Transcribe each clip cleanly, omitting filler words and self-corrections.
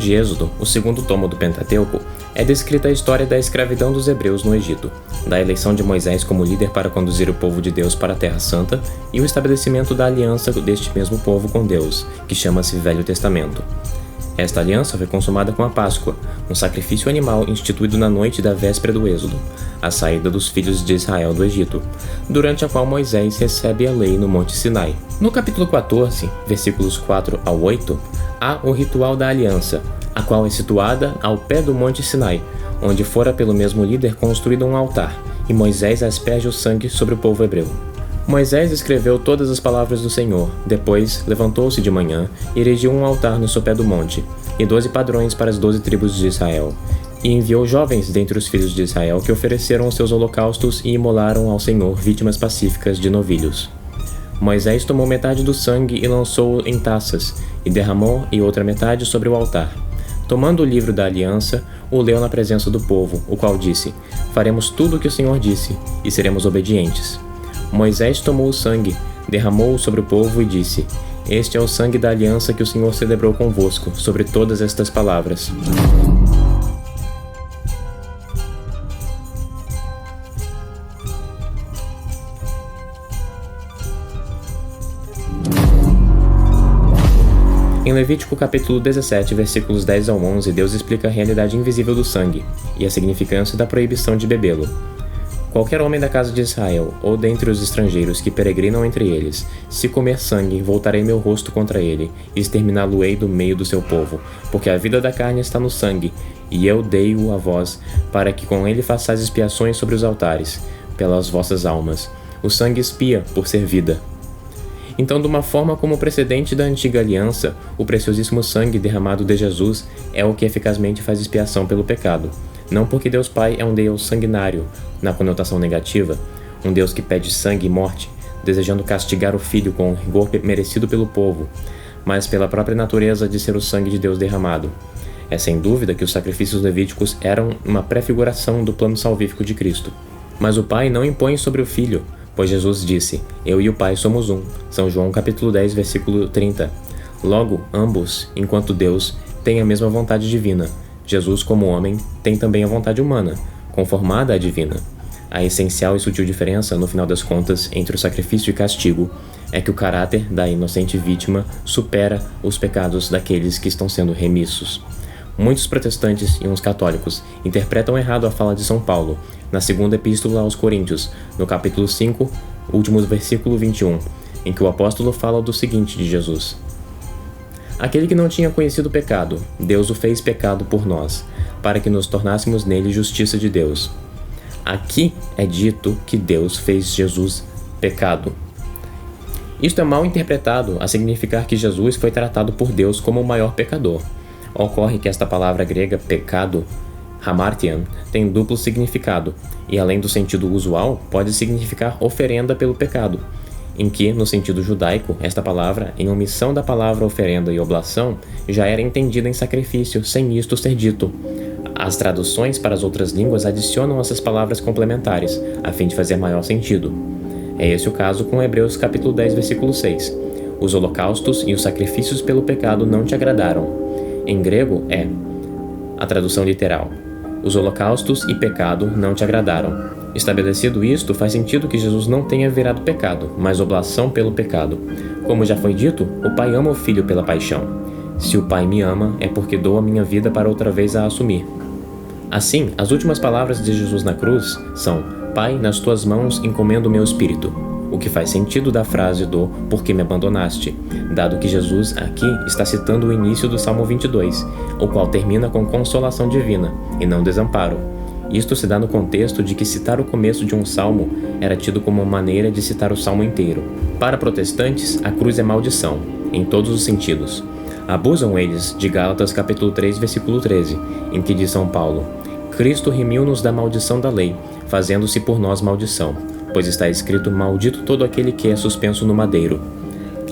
de Êxodo, o segundo tomo do Pentateuco, é descrita a história da escravidão dos hebreus no Egito, da eleição de Moisés como líder para conduzir o povo de Deus para a Terra Santa e o estabelecimento da aliança deste mesmo povo com Deus, que chama-se Velho Testamento. Esta aliança foi consumada com a Páscoa, um sacrifício animal instituído na noite da véspera do Êxodo, a saída dos filhos de Israel do Egito, durante a qual Moisés recebe a lei no Monte Sinai. No capítulo 14, versículos 4 ao 8, há o ritual da aliança, a qual é situada ao pé do Monte Sinai, onde fora pelo mesmo líder construído um altar, e Moisés asperge o sangue sobre o povo hebreu. Moisés escreveu todas as palavras do Senhor, depois levantou-se de manhã e erigiu um altar no sopé do monte, e 12 padrões para as 12 tribos de Israel, e enviou jovens dentre os filhos de Israel que ofereceram os seus holocaustos e imolaram ao Senhor vítimas pacíficas de novilhos. Moisés tomou metade do sangue e lançou-o em taças, e derramou e outra metade sobre o altar. Tomando o livro da aliança, o leu na presença do povo, o qual disse: "Faremos tudo o que o Senhor disse, e seremos obedientes." Moisés tomou o sangue, derramou-o sobre o povo e disse: "Este é o sangue da aliança que o Senhor celebrou convosco, sobre todas estas palavras." Em Levítico capítulo 17, versículos 10 ao 11, Deus explica a realidade invisível do sangue e a significância da proibição de bebê-lo. Qualquer homem da casa de Israel, ou dentre os estrangeiros que peregrinam entre eles, se comer sangue, voltarei meu rosto contra ele, e exterminá-lo-ei do meio do seu povo, porque a vida da carne está no sangue, e eu dei-o a vós, para que com ele façais expiações sobre os altares, pelas vossas almas. O sangue expia, por ser vida. Então, de uma forma como o precedente da antiga aliança, o preciosíssimo sangue derramado de Jesus é o que eficazmente faz expiação pelo pecado. Não porque Deus Pai é um Deus sanguinário, na conotação negativa, um Deus que pede sangue e morte, desejando castigar o Filho com o rigor merecido pelo povo, mas pela própria natureza de ser o sangue de Deus derramado. É sem dúvida que os sacrifícios levíticos eram uma prefiguração do plano salvífico de Cristo. Mas o Pai não impõe sobre o Filho, pois Jesus disse: "Eu e o Pai somos um." São João capítulo 10, versículo 30. Logo, ambos, enquanto Deus, têm a mesma vontade divina. Jesus, como homem, tem também a vontade humana, conformada à divina. A essencial e sutil diferença, no final das contas, entre o sacrifício e castigo, é que o caráter da inocente vítima supera os pecados daqueles que estão sendo remissos. Muitos protestantes e uns católicos interpretam errado a fala de São Paulo, na segunda epístola aos Coríntios, no capítulo 5, último versículo 21, em que o apóstolo fala do seguinte de Jesus: "Aquele que não tinha conhecido o pecado, Deus o fez pecado por nós, para que nos tornássemos nele justiça de Deus." Aqui é dito que Deus fez Jesus pecado. Isto é mal interpretado a significar que Jesus foi tratado por Deus como o maior pecador. Ocorre que esta palavra grega pecado, hamartian, tem duplo significado, e além do sentido usual, pode significar oferenda pelo pecado, em que, no sentido judaico, esta palavra, em omissão da palavra oferenda e oblação, já era entendida em sacrifício, sem isto ser dito. As traduções para as outras línguas adicionam essas palavras complementares, a fim de fazer maior sentido. É esse o caso com Hebreus capítulo 10, versículo 6. "Os holocaustos e os sacrifícios pelo pecado não te agradaram." Em grego é a tradução literal: "Os holocaustos e pecado não te agradaram." Estabelecido isto, faz sentido que Jesus não tenha virado pecado, mas oblação pelo pecado. Como já foi dito, o Pai ama o Filho pela paixão. Se o Pai me ama, é porque dou a minha vida para outra vez a assumir. Assim, as últimas palavras de Jesus na cruz são: "Pai, nas tuas mãos encomendo o meu espírito." O que faz sentido da frase do "por que me abandonaste?", dado que Jesus aqui está citando o início do Salmo 22, o qual termina com consolação divina, e não desamparo. Isto se dá no contexto de que citar o começo de um salmo era tido como uma maneira de citar o salmo inteiro. Para protestantes, a cruz é maldição, em todos os sentidos. Abusam eles de Gálatas capítulo 3, versículo 13, em que diz São Paulo: "Cristo remiu-nos da maldição da lei, fazendo-se por nós maldição, pois está escrito: maldito todo aquele que é suspenso no madeiro."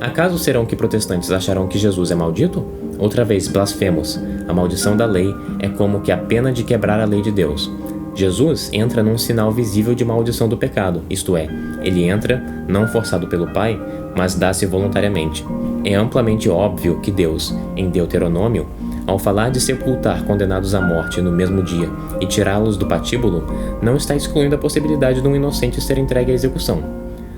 Acaso serão que protestantes acharão que Jesus é maldito? Outra vez, blasfemos. A maldição da lei é como que a pena de quebrar a lei de Deus. Jesus entra num sinal visível de maldição do pecado, isto é, ele entra, não forçado pelo Pai, mas dá-se voluntariamente. É amplamente óbvio que Deus, em Deuteronômio, Ao falar de sepultar condenados à morte no mesmo dia e tirá-los do patíbulo, não está excluindo a possibilidade de um inocente ser entregue à execução.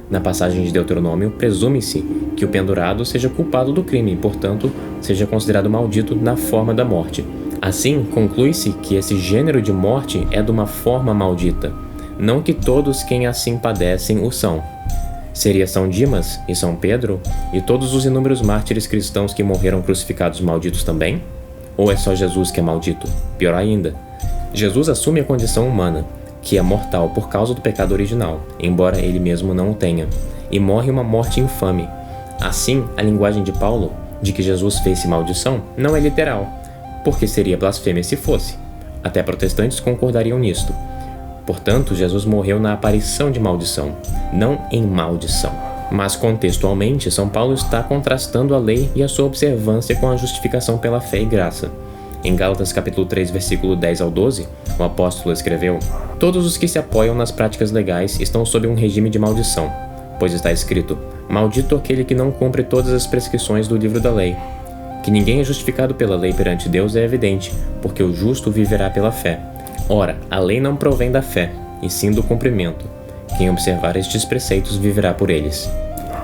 Na passagem de Deuteronômio, presume-se que o pendurado seja culpado do crime e, portanto, seja considerado maldito na forma da morte. Assim, conclui-se que esse gênero de morte é de uma forma maldita, não que todos quem assim padecem o são. Seria São Dimas e São Pedro e todos os inúmeros mártires cristãos que morreram crucificados malditos também? Ou é só Jesus que é maldito? Pior ainda, Jesus assume a condição humana, que é mortal por causa do pecado original, embora ele mesmo não o tenha, e morre uma morte infame. Assim, a linguagem de Paulo, de que Jesus fez-se maldição, não é literal, porque seria blasfêmia se fosse. Até protestantes concordariam nisto. Portanto, Jesus morreu na aparição de maldição, não em maldição. Mas contextualmente, São Paulo está contrastando a lei e a sua observância com a justificação pela fé e graça. Em Gálatas capítulo 3, versículo 10 ao 12, o apóstolo escreveu: "Todos os que se apoiam nas práticas legais estão sob um regime de maldição, pois está escrito: Maldito aquele que não cumpre todas as prescrições do livro da lei. Que ninguém é justificado pela lei perante Deus é evidente, porque o justo viverá pela fé. Ora, a lei não provém da fé, e sim do cumprimento. Quem observar estes preceitos viverá por eles."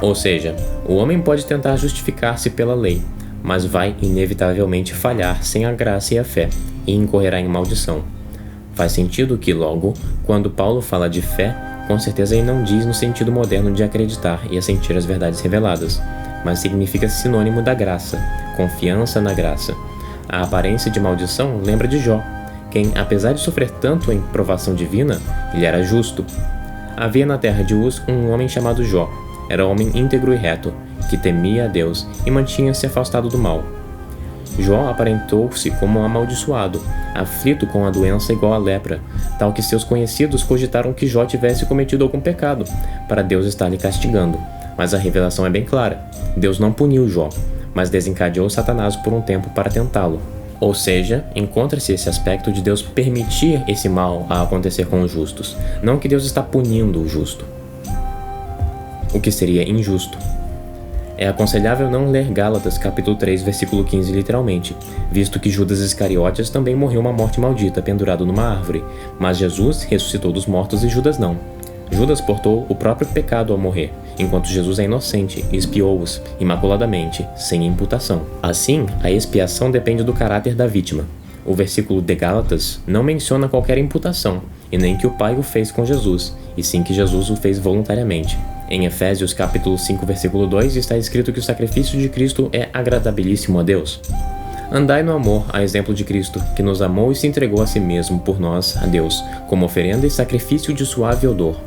Ou seja, o homem pode tentar justificar-se pela lei, mas vai inevitavelmente falhar sem a graça e a fé, e incorrerá em maldição. Faz sentido que, logo, quando Paulo fala de fé, com certeza ele não diz no sentido moderno de acreditar e assentir as verdades reveladas, mas significa sinônimo da graça, confiança na graça. A aparência de maldição lembra de Jó, quem, apesar de sofrer tanto em provação divina, ele era justo. Havia na terra de Uz um homem chamado Jó. Era homem íntegro e reto, que temia a Deus e mantinha-se afastado do mal. Jó aparentou-se como um amaldiçoado, aflito com a doença igual à lepra, tal que seus conhecidos cogitaram que Jó tivesse cometido algum pecado, para Deus estar lhe castigando. Mas a revelação é bem clara: Deus não puniu Jó, mas desencadeou Satanás por um tempo para tentá-lo. Ou seja, encontra-se esse aspecto de Deus permitir esse mal a acontecer com os justos, não que Deus está punindo o justo, o que seria injusto. É aconselhável não ler Gálatas capítulo 3, versículo 15 literalmente, visto que Judas Iscariotes também morreu uma morte maldita pendurado numa árvore, mas Jesus ressuscitou dos mortos e Judas não. Judas portou o próprio pecado ao morrer, enquanto Jesus é inocente e expiou-os imaculadamente, sem imputação. Assim, a expiação depende do caráter da vítima. O versículo de Gálatas não menciona qualquer imputação, e nem que o Pai o fez com Jesus, e sim que Jesus o fez voluntariamente. Em Efésios capítulo 5, versículo 2, está escrito que o sacrifício de Cristo é agradabilíssimo a Deus. Andai no amor, a exemplo de Cristo, que nos amou e se entregou a si mesmo por nós, a Deus, como oferenda e sacrifício de suave odor.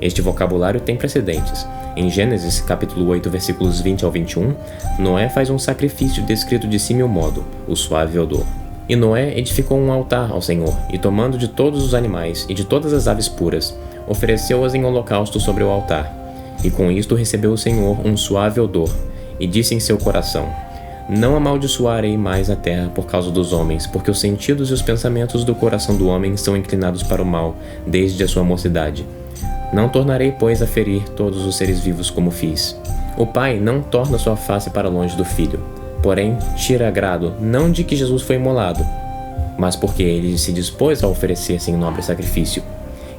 Este vocabulário tem precedentes. Em Gênesis capítulo 8, versículos 20 ao 21, Noé faz um sacrifício descrito de símil modo, o suave odor. E Noé edificou um altar ao Senhor, e tomando de todos os animais e de todas as aves puras, ofereceu-as em holocausto sobre o altar. E com isto recebeu o Senhor um suave odor, e disse em seu coração: Não amaldiçoarei mais a terra por causa dos homens, porque os sentidos e os pensamentos do coração do homem são inclinados para o mal, desde a sua mocidade. Não tornarei, pois, a ferir todos os seres vivos como fiz. O Pai não torna sua face para longe do Filho, porém tira agrado, não de que Jesus foi imolado, mas porque ele se dispôs a oferecer-se em nobre sacrifício.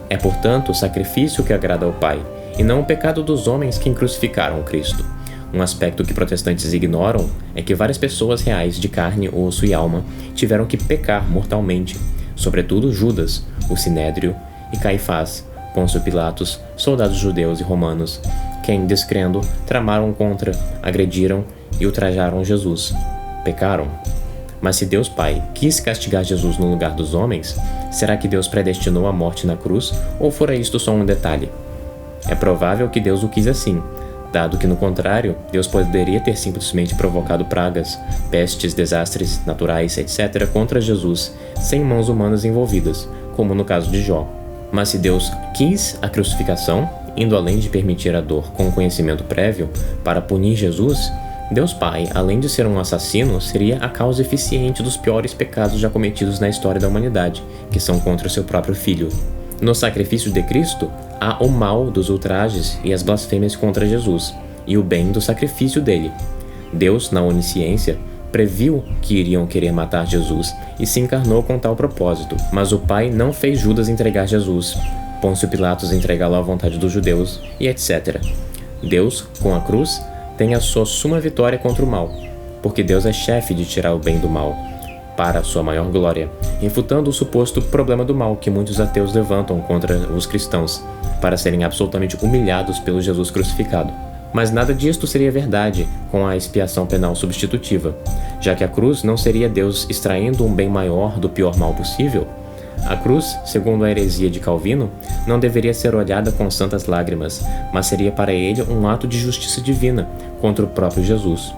É, portanto, o sacrifício que agrada ao Pai, e não o pecado dos homens que crucificaram Cristo. Um aspecto que protestantes ignoram é que várias pessoas reais de carne, osso e alma tiveram que pecar mortalmente, sobretudo Judas, o Sinédrio e Caifás, Pôncio Pilatos, soldados judeus e romanos, quem, descrendo, tramaram contra, agrediram e ultrajaram Jesus. Pecaram. Mas se Deus Pai quis castigar Jesus no lugar dos homens, será que Deus predestinou a morte na cruz, ou fora isto só um detalhe? É provável que Deus o quis assim, dado que, no contrário, Deus poderia ter simplesmente provocado pragas, pestes, desastres naturais, etc. contra Jesus, sem mãos humanas envolvidas, como no caso de Jó. Mas se Deus quis a crucificação, indo além de permitir a dor com conhecimento prévio, para punir Jesus, Deus Pai, além de ser um assassino, seria a causa eficiente dos piores pecados já cometidos na história da humanidade, que são contra o seu próprio Filho. No sacrifício de Cristo, há o mal dos ultrajes e as blasfêmias contra Jesus, e o bem do sacrifício dele. Deus, na onisciência, previu que iriam querer matar Jesus e se encarnou com tal propósito, mas o Pai não fez Judas entregar Jesus, Pôncio Pilatos entregá-lo à vontade dos judeus e etc. Deus, com a cruz, tem a sua suma vitória contra o mal, porque Deus é chefe de tirar o bem do mal, para a sua maior glória, refutando o suposto problema do mal que muitos ateus levantam contra os cristãos, para serem absolutamente humilhados pelo Jesus crucificado. Mas nada disto seria verdade com a expiação penal substitutiva, já que a cruz não seria Deus extraindo um bem maior do pior mal possível. A cruz, segundo a heresia de Calvino, não deveria ser olhada com santas lágrimas, mas seria para ele um ato de justiça divina contra o próprio Jesus.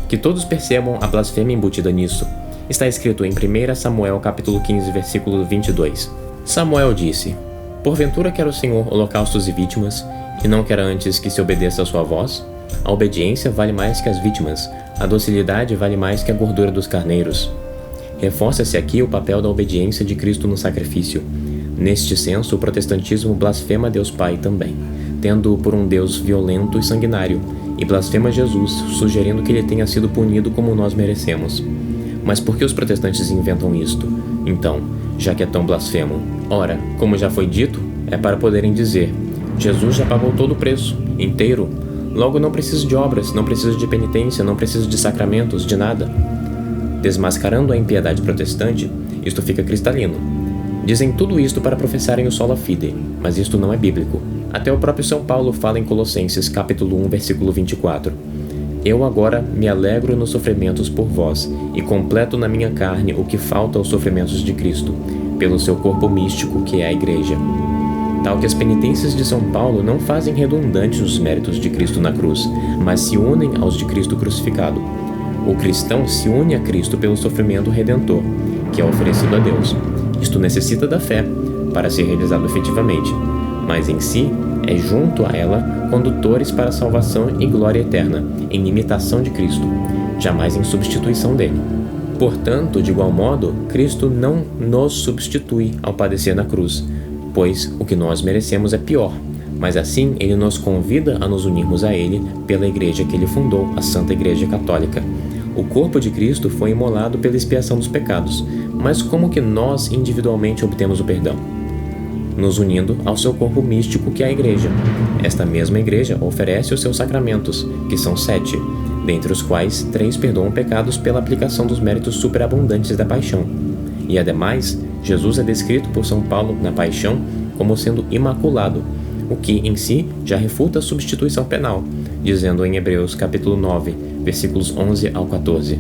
Que todos percebam a blasfêmia embutida nisso. Está escrito em 1 Samuel capítulo 15, versículo 22. Samuel disse: Porventura quer o Senhor holocaustos e vítimas, e não quer antes que se obedeça a sua voz? A obediência vale mais que as vítimas, a docilidade vale mais que a gordura dos carneiros. Reforça-se aqui o papel da obediência de Cristo no sacrifício. Neste senso, o protestantismo blasfema Deus Pai também, tendo-o por um Deus violento e sanguinário, e blasfema Jesus, sugerindo que ele tenha sido punido como nós merecemos. Mas por que os protestantes inventam isto, então, já que é tão blasfemo? Ora, como já foi dito, é para poderem dizer: Jesus já pagou todo o preço, inteiro. Logo não preciso de obras, não preciso de penitência, não preciso de sacramentos, de nada. Desmascarando a impiedade protestante, isto fica cristalino. Dizem tudo isto para professarem o sola fide, mas isto não é bíblico. Até o próprio São Paulo fala em Colossenses capítulo 1, versículo 24. Eu agora me alegro nos sofrimentos por vós, e completo na minha carne o que falta aos sofrimentos de Cristo, pelo seu corpo místico que é a Igreja. Tal que as penitências de São Paulo não fazem redundantes os méritos de Cristo na cruz, mas se unem aos de Cristo crucificado. O cristão se une a Cristo pelo sofrimento redentor, que é oferecido a Deus. Isto necessita da fé, para ser realizado efetivamente, mas em si é junto a ela condutores para a salvação e glória eterna, em imitação de Cristo, jamais em substituição dele. Portanto, de igual modo, Cristo não nos substitui ao padecer na cruz, pois o que nós merecemos é pior, mas assim ele nos convida a nos unirmos a ele pela igreja que ele fundou, a Santa Igreja Católica. O corpo de Cristo foi imolado pela expiação dos pecados, mas como que nós individualmente obtemos o perdão? Nos unindo ao seu corpo místico que é a Igreja. Esta mesma Igreja oferece os seus sacramentos, que são 7, dentre os quais 3 perdoam pecados pela aplicação dos méritos superabundantes da paixão. E ademais, Jesus é descrito por São Paulo na paixão como sendo imaculado, o que em si já refuta a substituição penal, dizendo em Hebreus capítulo 9, versículos 11 ao 14.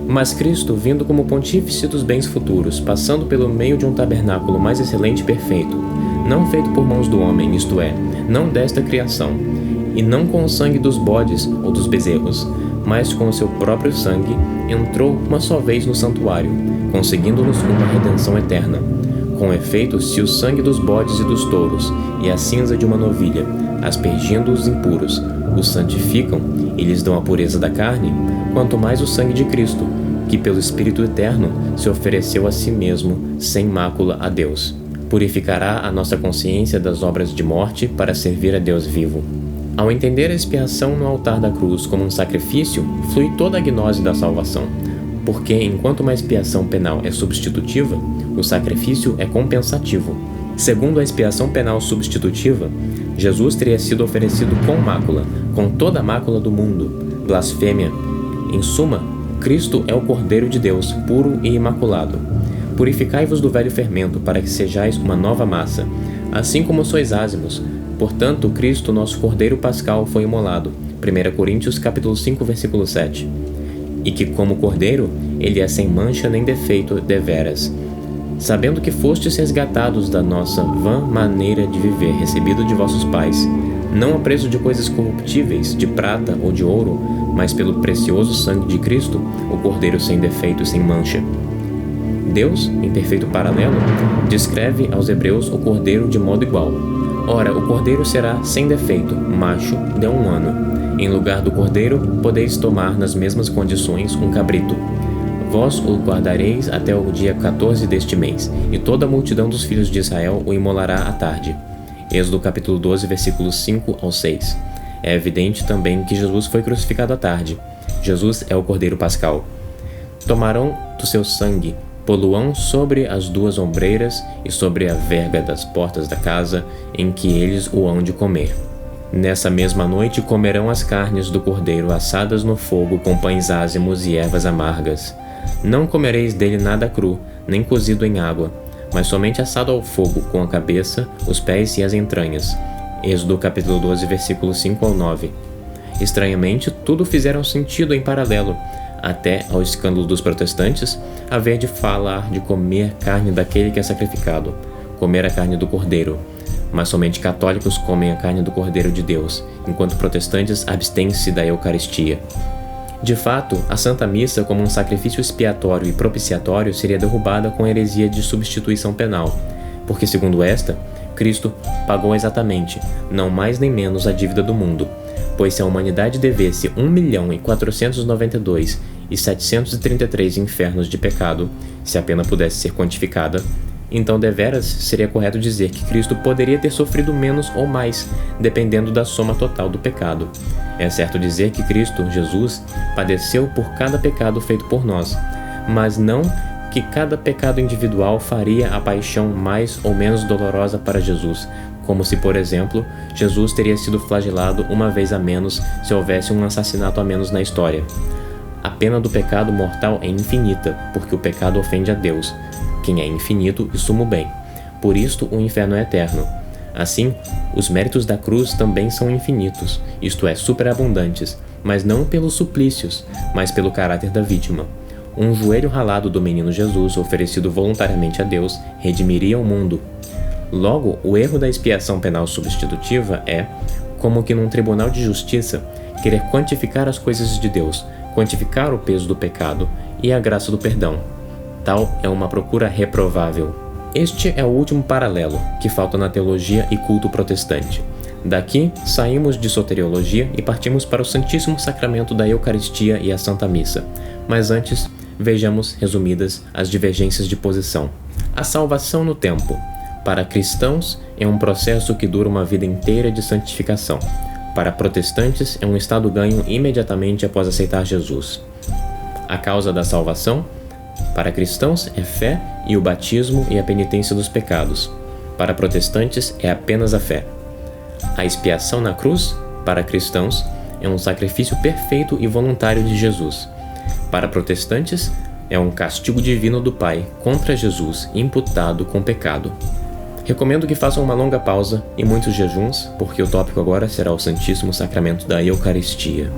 Mas Cristo, vindo como pontífice dos bens futuros, passando pelo meio de um tabernáculo mais excelente e perfeito, não feito por mãos do homem, isto é, não desta criação, e não com o sangue dos bodes ou dos bezerros, mas com o seu próprio sangue, entrou uma só vez no santuário, conseguindo-nos uma redenção eterna. Com efeito, se o sangue dos bodes e dos touros, e a cinza de uma novilha, aspergindo os impuros, os santificam e lhes dão a pureza da carne, quanto mais o sangue de Cristo, que pelo Espírito Eterno se ofereceu a si mesmo, sem mácula a Deus, purificará a nossa consciência das obras de morte para servir a Deus vivo. Ao entender a expiação no altar da cruz como um sacrifício, flui toda a gnose da salvação, porque enquanto uma expiação penal é substitutiva, o sacrifício é compensativo. Segundo a expiação penal substitutiva, Jesus teria sido oferecido com mácula, com toda a mácula do mundo, blasfêmia. Em suma, Cristo é o Cordeiro de Deus, puro e imaculado. Purificai-vos do velho fermento, para que sejais uma nova massa, assim como sois ázimos. Portanto, Cristo, nosso Cordeiro Pascal, foi imolado. 1 Coríntios capítulo 5, versículo 7. E que, como Cordeiro, ele é sem mancha nem defeito deveras. Sabendo que fostes resgatados da nossa vã maneira de viver, recebido de vossos pais, não a preço de coisas corruptíveis, de prata ou de ouro, mas pelo precioso sangue de Cristo, o Cordeiro sem defeito e sem mancha. Deus, em perfeito paralelo, descreve aos hebreus o Cordeiro de modo igual. Ora, o Cordeiro será sem defeito, macho, de 1 ano. Em lugar do Cordeiro, podeis tomar nas mesmas condições um cabrito. Vós o guardareis até o dia 14 deste mês, e toda a multidão dos filhos de Israel o imolará à tarde. Êxodo capítulo 12, versículos 5 ao 6. É evidente também que Jesus foi crucificado à tarde. Jesus é o Cordeiro Pascal. Tomarão do seu sangue, poluão sobre as duas ombreiras e sobre a verga das portas da casa em que eles o hão de comer. Nessa mesma noite comerão as carnes do cordeiro assadas no fogo com pães ázimos e ervas amargas. Não comereis dele nada cru, nem cozido em água, mas somente assado ao fogo, com a cabeça, os pés e as entranhas. Êxodo capítulo 12, versículos 5 ao 9. Estranhamente, tudo fizeram sentido em paralelo, até ao escândalo dos protestantes, haver de falar de comer carne daquele que é sacrificado, comer a carne do cordeiro. Mas somente católicos comem a carne do Cordeiro de Deus, enquanto protestantes abstêm-se da Eucaristia. De fato, a Santa Missa, como um sacrifício expiatório e propiciatório, seria derrubada com a heresia de substituição penal, porque, segundo esta, Cristo pagou exatamente, não mais nem menos, a dívida do mundo, pois se a humanidade devesse 1.492.733 infernos de pecado, se a pena pudesse ser quantificada, então deveras seria correto dizer que Cristo poderia ter sofrido menos ou mais, dependendo da soma total do pecado. É certo dizer que Cristo, Jesus, padeceu por cada pecado feito por nós, mas não que cada pecado individual faria a paixão mais ou menos dolorosa para Jesus, como se, por exemplo, Jesus teria sido flagelado uma vez a menos se houvesse um assassinato a menos na história. A pena do pecado mortal é infinita, porque o pecado ofende a Deus, quem é infinito e sumo bem. Por isto o inferno é eterno. Assim, os méritos da cruz também são infinitos, isto é, superabundantes, mas não pelos suplícios, mas pelo caráter da vítima. Um joelho ralado do menino Jesus, oferecido voluntariamente a Deus, redimiria o mundo. Logo, o erro da expiação penal substitutiva é, como que num tribunal de justiça, querer quantificar as coisas de Deus, quantificar o peso do pecado e a graça do perdão. Tal é uma procura reprovável. Este é o último paralelo que falta na teologia e culto protestante. Daqui, saímos de soteriologia e partimos para o Santíssimo Sacramento da Eucaristia e a Santa Missa. Mas antes, vejamos resumidas as divergências de posição. A salvação no tempo. Para cristãos, é um processo que dura uma vida inteira de santificação. Para protestantes, é um estado ganho imediatamente após aceitar Jesus. A causa da salvação? Para cristãos, é fé e o batismo e a penitência dos pecados. Para protestantes, é apenas a fé. A expiação na cruz, para cristãos, é um sacrifício perfeito e voluntário de Jesus. Para protestantes, é um castigo divino do Pai contra Jesus, imputado com pecado. Recomendo que façam uma longa pausa e muitos jejuns, porque o tópico agora será o Santíssimo Sacramento da Eucaristia.